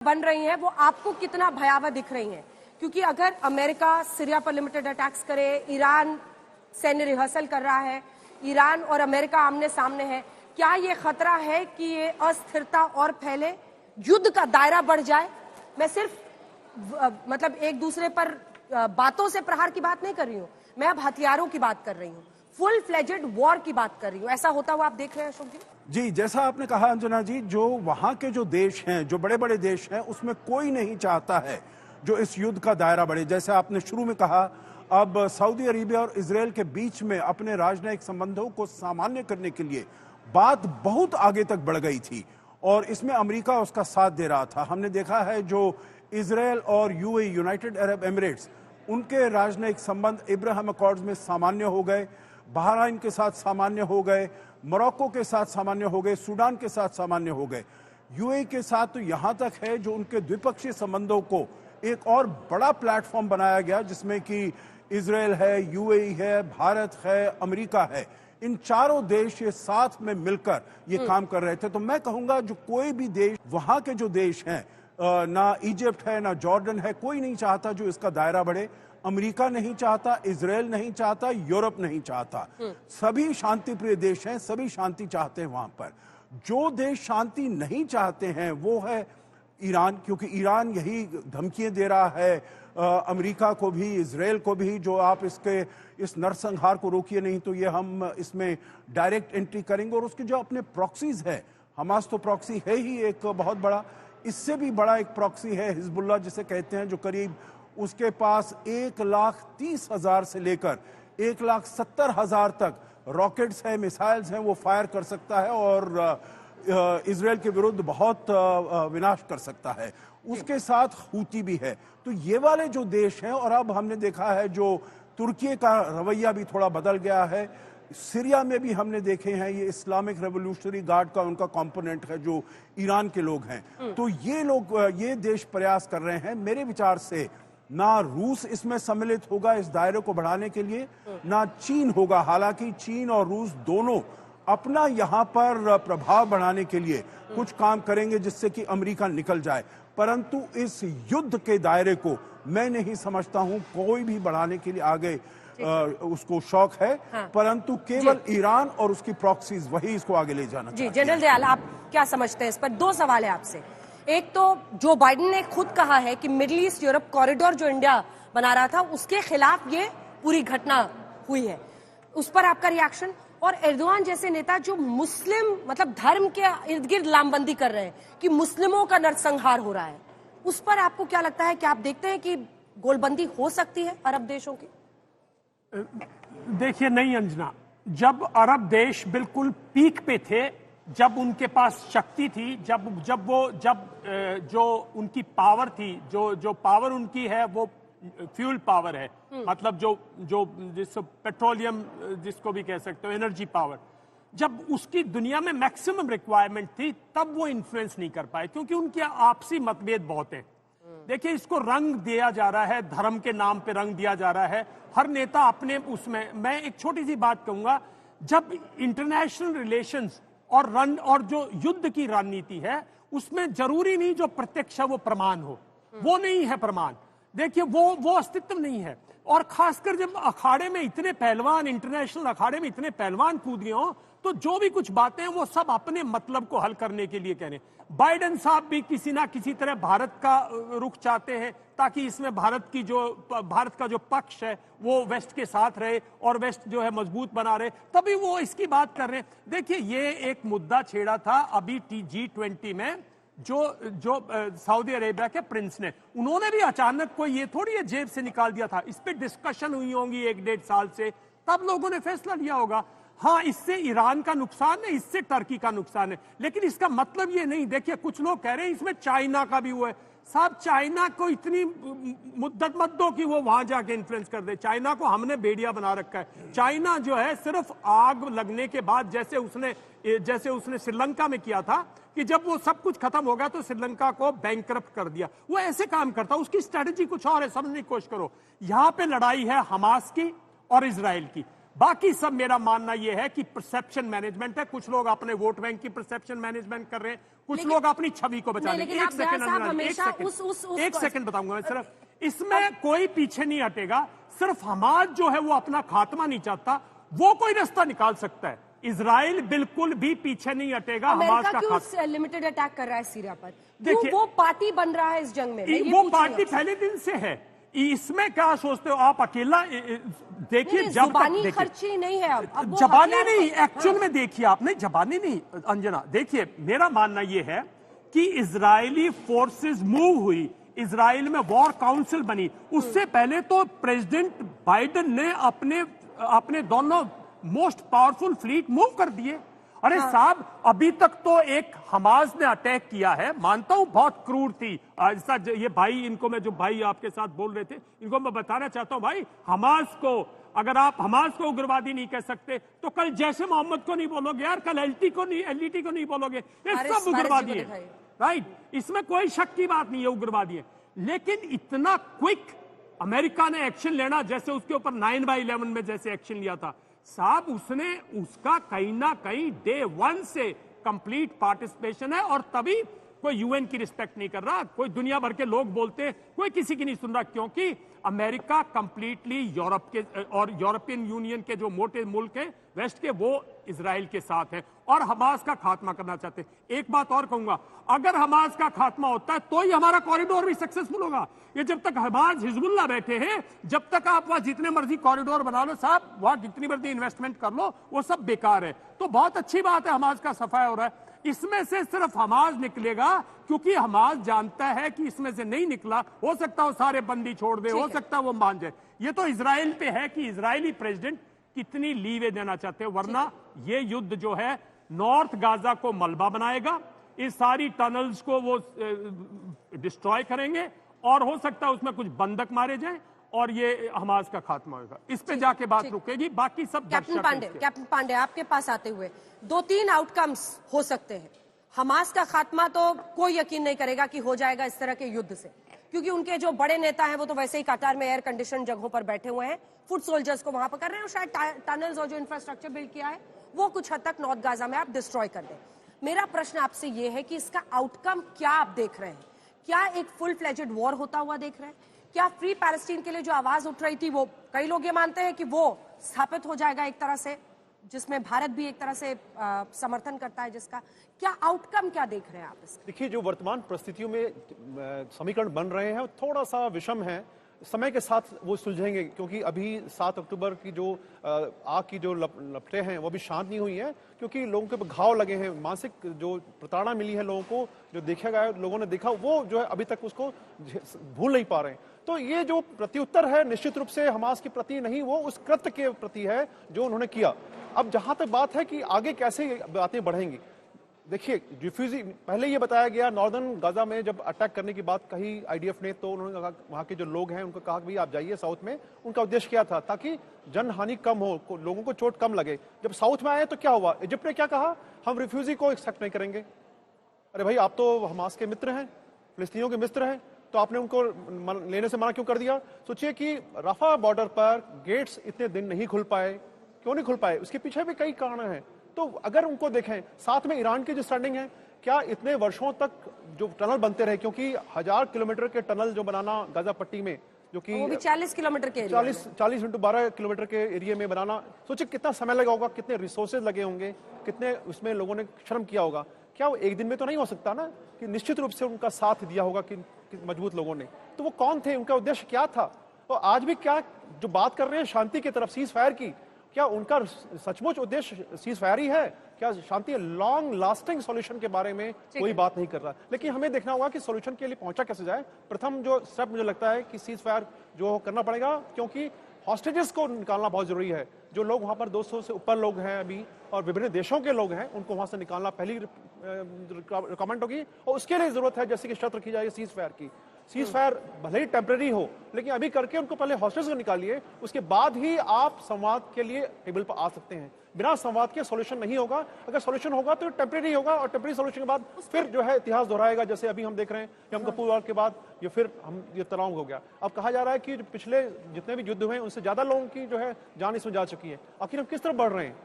बन रही हैं वो आपको कितना भयावह दिख रही हैं? क्योंकि अगर अमेरिका सीरिया पर लिमिटेड अटैक्स करे, ईरान सैन्य रिहर्सल कर रहा है, ईरान और अमेरिका आमने सामने है, क्या ये खतरा है कि ये अस्थिरता और फैले, युद्ध का दायरा बढ़ जाए? मैं सिर्फ मतलब एक दूसरे पर बातों से प्रहार की बात नहीं कर रही हूँ, मैं अब हथियारों की बात कर रही हूँ, फुल फ्लेजेड वॉर की बात कर रही हूँ। ऐसा होता हुआ आप देख रहे हैं अशोक जी? जी, जैसा आपने कहा अंजना जी, जो वहां के जो देश हैं, जो बड़े बड़े देश हैं, उसमें कोई नहीं चाहता है जो इस युद्ध का दायरा बढ़े। जैसे आपने शुरू में कहा, अब सऊदी अरेबिया और इजरायल के बीच में अपने राजनयिक संबंधों को सामान्य करने के लिए बात बहुत आगे तक बढ़ गई थी और इसमें अमेरिका उसका साथ दे रहा था। हमने देखा है जो इजरायल और यूएई, यूनाइटेड अरब एमिरेट्स, उनके राजनयिक संबंध इब्राहिम अकॉर्ड्स में सामान्य हो गए, बहरीन के साथ सामान्य हो गए, मोरक्को के साथ सामान्य हो गए, सूडान के साथ सामान्य हो गए। यूएई के साथ तो यहां तक है जो उनके द्विपक्षीय संबंधों को एक और बड़ा प्लेटफॉर्म बनाया गया, जिसमें कि इजरायल है, यूएई है, भारत है, अमेरिका है। इन चारों देश ये साथ में मिलकर ये काम कर रहे थे। तो मैं कहूंगा जो कोई भी देश, वहां के जो देश हैं, ना इजिप्ट है, ना जॉर्डन है, कोई नहीं चाहता जो इसका दायरा बढ़े। अमेरिका नहीं चाहता, इजरायल नहीं चाहता, यूरोप नहीं चाहता। सभी शांति प्रिय देश हैं, सभी शांति चाहते हैं वहां पर। जो देश शांति नहीं चाहते हैं वो है ईरान, क्योंकि ईरान यही धमकियां दे रहा है अमेरिका को भी, इजरायल को भी, जो आप इस नरसंहार को रोकिए नहीं तो ये हम इसमें डायरेक्ट एंट्री करेंगे। और उसके जो अपने प्रॉक्सीज है, हमास तो प्रॉक्सी है ही एक बहुत बड़ा, इससे भी बड़ा एक प्रॉक्सी है हिजबुल्लाह जिसे कहते हैं, जो करीब उसके पास 1,30,000 से लेकर 1,70,000 तक रॉकेट्स हैं, मिसाइल्स हैं, वो फायर कर सकता है और इजरायल के विरुद्ध बहुत विनाश कर सकता है। उसके साथ हूती भी है। तो ये वाले जो देश हैं, और अब हमने देखा है जो तुर्की का रवैया भी थोड़ा बदल गया है। सीरिया में भी हमने देखे हैं, ये इस्लामिक रेवोल्यूशनरी गार्ड का उनका कंपोनेंट है जो ईरान के लोग हैं। तो ये देश प्रयास कर रहे हैं। मेरे विचार से ना रूस इसमें सम्मिलित होगा इस दायरे को बढ़ाने के लिए, ना चीन होगा। हालांकि चीन और रूस दोनों अपना यहां पर प्रभाव बढ़ाने के लिए कुछ काम करेंगे जिससे कि अमेरिका निकल जाए, परंतु इस युद्ध के दायरे को मैं नहीं समझता हूं कोई भी बढ़ाने के लिए आगे उसको शौक है। हाँ। परंतु केवल ईरान और उसकी प्रॉक्सीज वही इसको आगे ले जाना चाहिए। जनरल दयाल, आप क्या समझते हैं इस पर? दो सवाल है आपसे। एक तो जो बाइडेन ने खुद कहा है कि मिडिल ईस्ट यूरोप कॉरिडोर जो इंडिया बना रहा था उसके खिलाफ ये पूरी घटना हुई है, उस पर आपका रिएक्शन? और एर्दोआन जैसे नेता जो मुस्लिम मतलब धर्म के इर्द गिर्द लामबंदी कर रहे हैं कि मुस्लिमों का नरसंहार हो रहा है, उस पर आपको क्या लगता है कि आप देखते हैं कि गोलबंदी हो सकती है अरब देशों की? देखिए, नहीं अंजना, जब अरब देश बिल्कुल पीक पे थे, जब उनके पास शक्ति थी, जो उनकी पावर थी, जो पावर उनकी है वो फ्यूल पावर है, मतलब जो जिसको पेट्रोलियम जिसको भी कह सकते हो, एनर्जी पावर, जब उसकी दुनिया में मैक्सिमम रिक्वायरमेंट थी तब वो इन्फ्लुएंस नहीं कर पाए, क्योंकि उनके आपसी मतभेद बहुत हैं। देखिए, इसको रंग दिया जा रहा है, धर्म के नाम पे रंग दिया जा रहा है, हर नेता अपने उसमें। मैं एक छोटी सी बात कहूंगा, जब इंटरनेशनल रिलेशंस और जो युद्ध की रणनीति है उसमें जरूरी नहीं जो प्रत्यक्ष है वो प्रमाण हो, वो नहीं है प्रमाण। देखिए, वो अस्तित्व नहीं है। और खासकर जब अखाड़े में इतने पहलवान, इंटरनेशनल अखाड़े में इतने पहलवान कूद गए हों, तो जो भी कुछ बातें हैं वो सब अपने मतलब को हल करने के लिए कह रहे हैं। बाइडेन साहब भी किसी ना किसी तरह भारत का रुख चाहते हैं ताकि इसमें भारत का जो पक्ष है वो वेस्ट के साथ रहे और वेस्ट जो है मजबूत बना रहे, तभी वो इसकी बात कर रहे हैं। देखिए, ये एक मुद्दा छेड़ा था अभी G20 में, जो सऊदी अरेबिया के प्रिंस ने, उन्होंने भी अचानक कोई ये थोड़ी ये जेब से निकाल दिया था, इस पे डिस्कशन हुई होंगी 1-1.5 साल से, तब लोगों ने फैसला लिया होगा। हाँ, इससे ईरान का नुकसान है, इससे टर्की का नुकसान है, लेकिन इसका मतलब ये नहीं। देखिए, कुछ लोग कह रहे हैं इसमें चाइना का भी हुआ है। साहब, चाइना को इतनी मुद्दत मत दो कि वो वहां जाके इन्फ्लुएंस कर दे। चाइना को हमने बेड़िया बना रखा है। चाइना जो है सिर्फ आग लगने के बाद, जैसे उसने श्रीलंका में किया था कि जब वो सब कुछ खत्म हो गया तो श्रीलंका को बैंकरप्ट कर दिया, वो ऐसे काम करता। उसकी स्ट्रेटेजी कुछ और है, समझने की कोशिश करो। यहां पे लड़ाई है हमास की और इजराइल की। बाकी सब मेरा मानना यह है कि परसेप्शन मैनेजमेंट है। कुछ लोग अपने वोट बैंक की परसेप्शन मैनेजमेंट कर रहे हैं, कुछ लोग अपनी छवि को बचाने। एक सेकंड बताऊंगा मैं सिर्फ, इसमें कोई पीछे नहीं हटेगा। सिर्फ हमास जो है वो अपना खात्मा नहीं चाहता, वो कोई रास्ता निकाल सकता है। इजराइल बिल्कुल भी पीछे नहीं हटेगा हमास का खात्मा। लिमिटेड अटैक कर रहा है सीरिया पर, देखिए वो पार्टी बन रहा है इस जंग में, वो पार्टी पहले दिन से है। इसमें क्या सोचते हो आप अकेला? देखिए जब तक खर्ची नहीं है, अब जबानी नहीं, एक्चुअल में देखिए आपने जबानी नहीं अंजना। देखिए मेरा मानना यह है कि इजरायली फोर्सेस मूव हुई, इजराइल में वॉर काउंसिल बनी, उससे पहले तो प्रेसिडेंट बाइडेन ने अपने दोनों मोस्ट पावरफुल फ्लीट मूव कर दिए। अरे साहब अभी तक तो एक हमास ने अटैक किया है, मानता हूं बहुत क्रूर थी। ऐसा ये भाई, इनको मैं जो भाई आपके साथ बोल रहे थे, इनको मैं बताना चाहता हूं भाई, हमास को अगर आप हमास को उग्रवादी नहीं कह सकते तो कल जैसे मोहम्मद को नहीं बोलोगे यार, कल एलटी को नहीं बोलोगे। ये सब उग्रवादी है, राइट? इसमें कोई शक की बात नहीं है, उग्रवादी है। लेकिन इतना क्विक अमेरिका ने एक्शन लेना, जैसे उसके ऊपर 9/11 में जैसे एक्शन लिया था साहब, उसका कहीं ना कहीं डे 1 से कंप्लीट पार्टिसिपेशन है। और तभी कोई यूएन की रिस्पेक्ट नहीं कर रहा, कोई दुनिया भर के लोग बोलते, कोई किसी की नहीं सुन रहा, क्योंकि अमेरिका कंप्लीटली यूरोप के और यूरोपियन यूनियन के जो मोटे मुल्क हैं वेस्ट के, वो इजराइल के साथ है और हमास का खात्मा करना चाहते हैं। एक बात और कहूंगा, अगर हमास का खात्मा होता है तो ही हमारा कॉरिडोर भी सक्सेसफुल होगा। ये जब तक हमास हिजबुल्लाह बैठे हैं, जब तक आप वहां जितने मर्जी कॉरिडोर बना लो साहब, वहां जितनी मर्जी इन्वेस्टमेंट कर लो, वो सब बेकार है। तो बहुत अच्छी बात है हमास का सफाया हो रहा है। इसमें से सिर्फ हमास निकलेगा, क्योंकि हमास जानता है कि इसमें से नहीं निकला, हो सकता है वो सारे बंदी छोड़ दे, हो सकता है वो मान जाए। ये तो इजराइल पे है कि इजरायली प्रेसिडेंट कितनी लीवे देना चाहते हैं, वरना ये युद्ध जो है नॉर्थ गाजा को मलबा बनाएगा, इस सारी टनल्स को वो डिस्ट्रॉय करेंगे और हो सकता है उसमें कुछ बंधक मारे जाएं और ये हमास का खात्मा होगा। इस पे जाके बात रुकेगी, बाकी सब कैप्टन पांडे आपके पास आते हुए 2-3 आउटकम्स हो सकते हैं। हमास का खात्मा तो कोई यकीन नहीं करेगा कि हो जाएगा इस तरह के युद्ध से, क्योंकि उनके जो बड़े नेता हैं वो तो वैसे ही कतार में एयर कंडीशन जगहों पर बैठे हुए हैं, फुट सोल्जर्स को वहां पर कर रहे हैं, और शायद टनल्स और जो इंफ्रास्ट्रक्चर बिल्ड किया है वो कुछ हद तक नॉर्थ गाजा में आप डिस्ट्रॉय कर दें। मेरा प्रश्न आपसे ये है कि इसका आउटकम क्या आप देख रहे हैं? क्या एक फुल फ्लेजेड वॉर होता हुआ देख रहे हैं? क्या फ्री पैलेस्टीन के लिए जो आवाज उठ रही थी, वो कई लोग ये मानते हैं कि वो स्थापित हो जाएगा एक तरह से, जिसमें भारत भी एक तरह से समर्थन करता है, जिसका क्या आउटकम क्या देख रहे हैं आप इसका? देखिए, जो वर्तमान परिस्थितियों में समीकरण बन रहे हैं थोड़ा सा विषम है, समय के साथ वो सुलझेंगे, क्योंकि अभी 7 अक्टूबर की जो आग की जो लपटें हैं वो भी शांत नहीं हुई हैं, क्योंकि लोगों के घाव लगे हैं, मानसिक जो प्रताड़ना मिली है लोगों को, जो देखा गया लोगों ने देखा, वो जो है अभी तक उसको भूल नहीं पा रहे हैं। तो ये जो प्रत्युत्तर है निश्चित रूप से हमास के प्रति नहीं, वो उस कृत्य के प्रति है जो उन्होंने किया। अब जहां तक बात है कि आगे कैसे बातें बढ़ेंगी, देखिए रिफ्यूजी, पहले ये बताया गया नॉर्दर्न गाजा में जब अटैक करने की बात कही आईडीएफ ने, तो उन्होंने कहा, वहां के जो लोग हैं उनको कहा कि भाई आप जाइए साउथ में। उनका उद्देश्य क्या था? ताकि जन हानि कम हो, लोगों को चोट कम लगे। जब साउथ में आए तो क्या हुआ? इजिप्ट ने क्या कहा? हम रिफ्यूजी को एक्सेप्ट नहीं करेंगे। अरे भाई, आप तो हमास के मित्र हैं, फिलिस्तीनियों के मित्र हैं, तो आपने उनको लेने से मना क्यों कर दिया? सोचिए कि रफा बॉर्डर पर गेट्स इतने दिन नहीं खुल पाए, क्यों नहीं खुल पाए? उसके पीछे भी कई कारण हैं। तो अगर उनको देखें, साथ में ईरान की जो स्टैंडिंग है, क्या इतने वर्षों तक जो टनल बनते रहे, क्योंकि 1000 किलोमीटर के टनल जो बनाना गाजा पट्टी में, जो कि वो भी 40 किलोमीटर के 40 × 12 किलोमीटर के एरिया में बनाना, सोचिए कितना समय लगा होगा, कितने रिसोर्सेज लगे होंगे, कितने उसमें लोगों ने श्रम किया होगा। क्या वो एक दिन में तो नहीं हो सकता ना, कि निश्चित रूप से उनका साथ दिया होगा कि मजबूत लोगों ने। तो वो कौन थे, उनका उद्देश्य क्या था? और आज भी क्या जो बात कर रहे हैं शांति की तरफ, सीज फायर की, क्या उनका सचमुच उद्देश्य सीज फायर ही है? क्या शांति लॉन्ग लास्टिंग सॉल्यूशन के बारे में कोई बात नहीं कर रहा? लेकिन हमें देखना होगा कि सॉल्यूशन के लिए पहुंचा कैसे जाए। प्रथम जो स्टेप मुझे लगता है कि सीज फायर जो करना पड़ेगा, क्योंकि हॉस्टेजेस को निकालना बहुत जरूरी है। जो लोग वहां पर 200 से ऊपर लोग हैं अभी, और विभिन्न देशों के लोग हैं, उनको वहां से निकालना पहली रिकमेंड होगी। और उसके लिए जरूरत है जैसे कि शर्त रखी जाए सीज फायर की। सीज फायर भले ही टेम्परेरी हो, लेकिन अभी करके उनको पहले हॉस्टेज को निकालिए, उसके बाद ही आप संवाद के लिए टेबल पर आ सकते हैं। बिना संवाद के सॉल्यूशन नहीं होगा। अगर सॉल्यूशन होगा तो टेम्परेरी होगा, और टेम्परेरी सॉल्यूशन के बाद फिर जो है इतिहास दोहराएगा, जैसे अभी हम देख रहे हैं कि हम कपूर वार के बाद ये तनाव हो गया। अब कहा जा रहा है कि जो पिछले जितने भी युद्ध हुए उनसे ज्यादा लोगों की जो है जान इसमें जा चुकी है। आखिर हम किस तरफ बढ़ रहे हैं?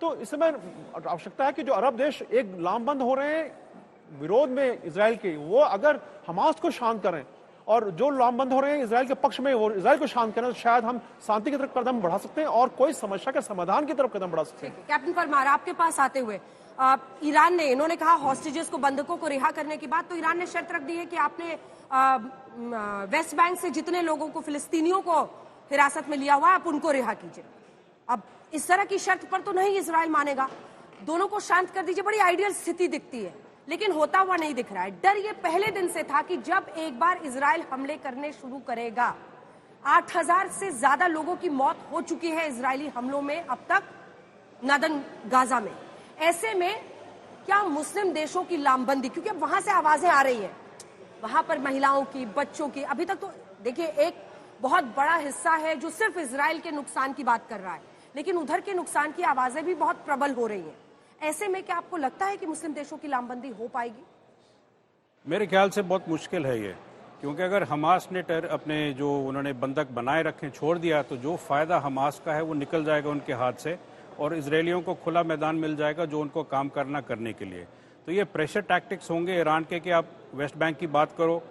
तो इस समय आवश्यकता है कि जो अरब देश एक लामबंद हो रहे हैं विरोध में इजराइल के, वो अगर हमास को शांत करें, और जो लामबंद हो रहे हैं इजराइल के पक्ष में वो इजराइल को शांत करें, तो शायद हम शांति की तरफ कदम बढ़ा सकते हैं और कोई समस्या के समाधान की तरफ कदम बढ़ा सकते हैं। कैप्टन परमार, आपके पास आते हुए ईरान ने, इन्होंने कहा हॉस्टेजेस को, बंधकों को रिहा करने के बाद तो ईरान ने शर्त रख दी है कि आपने वेस्ट बैंक से जितने लोगों को, फिलिस्तीनियों को हिरासत में लिया हुआ है, आप उनको रिहा कीजिए। अब इस तरह की शर्त पर तो नहीं इजराइल मानेगा, दोनों को शांत कर दीजिए, बड़ी आइडियल स्थिति दिखती है, लेकिन होता हुआ नहीं दिख रहा है। डर ये पहले दिन से था कि जब एक बार इजराइल हमले करने शुरू करेगा, 8000 से ज्यादा लोगों की मौत हो चुकी है इजरायली हमलों में अब तक नदन गाजा में। ऐसे में क्या मुस्लिम देशों की लामबंदी, क्योंकि अब वहां से आवाजें आ रही हैं, वहां पर महिलाओं की, बच्चों की, अभी तक तो देखिए एक बहुत बड़ा हिस्सा है जो सिर्फ इजराइल के नुकसान की बात कर रहा है, लेकिन उधर के नुकसान की आवाजें भी बहुत प्रबल हो रही हैं। ऐसे में क्या आपको लगता है कि मुस्लिम देशों की लामबंदी हो पाएगी? मेरे ख्याल से बहुत मुश्किल है ये, क्योंकि अगर हमास ने अपने जो उन्होंने बंधक बनाए रखे छोड़ दिया, तो जो फायदा हमास का है वो निकल जाएगा उनके हाथ से, और इजरायलियों को खुला मैदान मिल जाएगा जो उनको काम करने के लिए। तो ये प्रेशर टैक्टिक्स होंगे ईरान के कि आप वेस्ट बैंक की बात करो,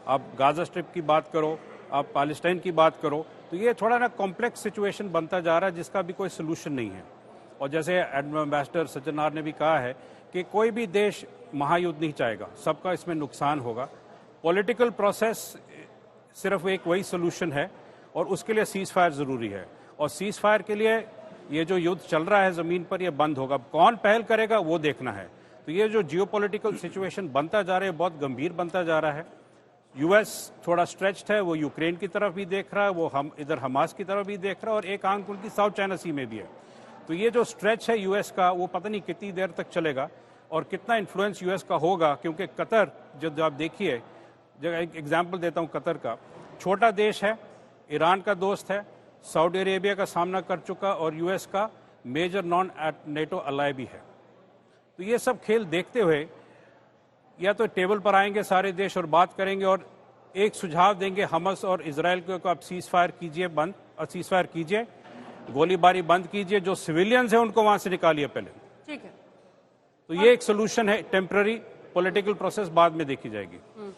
आप गाजा स्ट्रिप की बात करो, आप पैलेस्टाइन की बात करो, तो ये थोड़ा ना कॉम्प्लेक्स सिचुएशन बनता जा रहा है जिसका भी कोई सोल्यूशन नहीं है। और जैसे एम्बेसडर सज्जनार ने भी कहा है कि कोई भी देश महायुद्ध नहीं चाहेगा, सबका इसमें नुकसान होगा। पॉलिटिकल प्रोसेस सिर्फ एक वही सोल्यूशन है, और उसके लिए सीज फायर ज़रूरी है, और सीज फायर के लिए ये जो युद्ध चल रहा है ज़मीन पर, ये बंद होगा। कौन पहल करेगा वो देखना है। तो ये जो जियोपॉलिटिकल सिचुएशन बनता जा रहा है, बहुत गंभीर बनता जा रहा है। यूएस थोड़ा स्ट्रेच्ड है, वो यूक्रेन की तरफ भी देख रहा है, वो हम इधर हमास की तरफ भी देख रहा है, और एक आंख उनकी साउथ चाइना सी में भी है। तो ये जो स्ट्रेच है यूएस का, वो पता नहीं कितनी देर तक चलेगा और कितना इन्फ्लुएंस यूएस का होगा, क्योंकि कतर जो आप देखिए, जब एक एग्जांपल देता हूँ कतर का, छोटा देश है, ईरान का दोस्त है, सऊदी अरेबिया का सामना कर चुका, और यूएस का मेजर नॉन नेटो अलाय भी है। तो ये सब खेल देखते हुए या तो टेबल पर आएंगे सारे देश और बात करेंगे और एक सुझाव देंगे हमास और इजराइल को, आप सीज फायर कीजिए, बंद और सीज फायर कीजिए, गोलीबारी बंद कीजिए, जो सिविलियंस हैं उनको वहां से निकालिए पहले। ठीक है, तो ये एक सोल्यूशन है, टेम्पररी, पॉलिटिकल प्रोसेस बाद में देखी जाएगी।